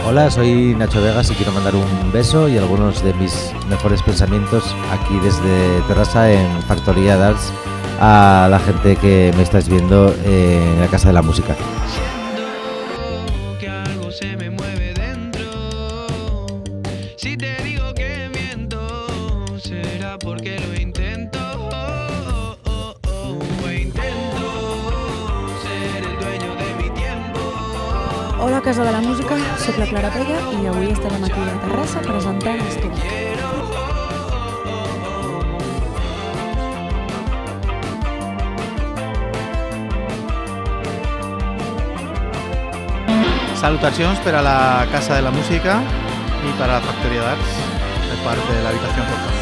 Hola, soy Nacho Vegas y quiero mandar un beso y algunos de mis mejores pensamientos aquí desde Terrassa en Factoría d'Arts a la gente que me estáis viendo en la Casa de la Música. Siento que algo se me mueve dentro. Si te digo que miento, será porque lo intento. Intento ser el dueño de mi tiempo. Hola, Casa de la Música, soc la Clara Pella i avui estarem aquí a Terrassa presentant Estudi. Salutacions per a la Casa de la Música i per a la Factoria d'Arts per part de l'Habitació Portal.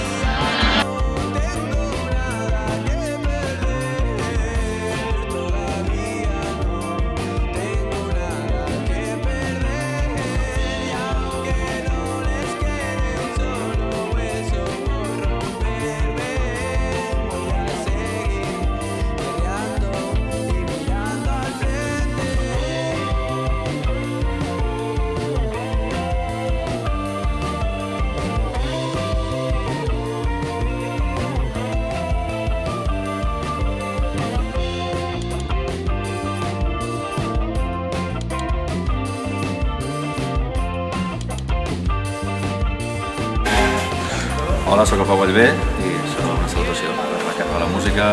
Hola, sóc el Pau Vallvé i això és una salutació per la Casa de la Música,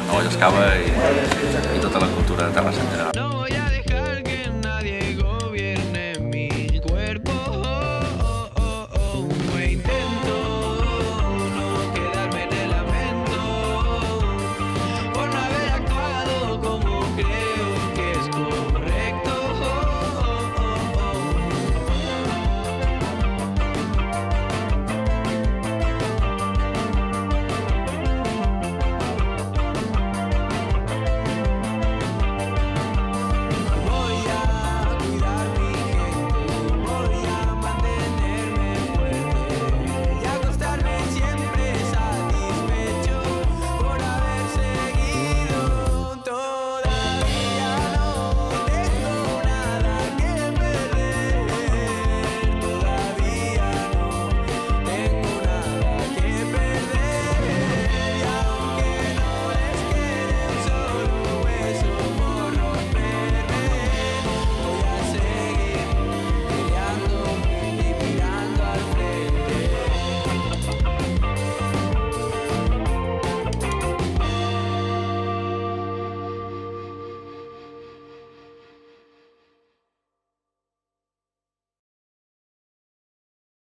Nova Llascava i tota la cultura de Terrassa en general.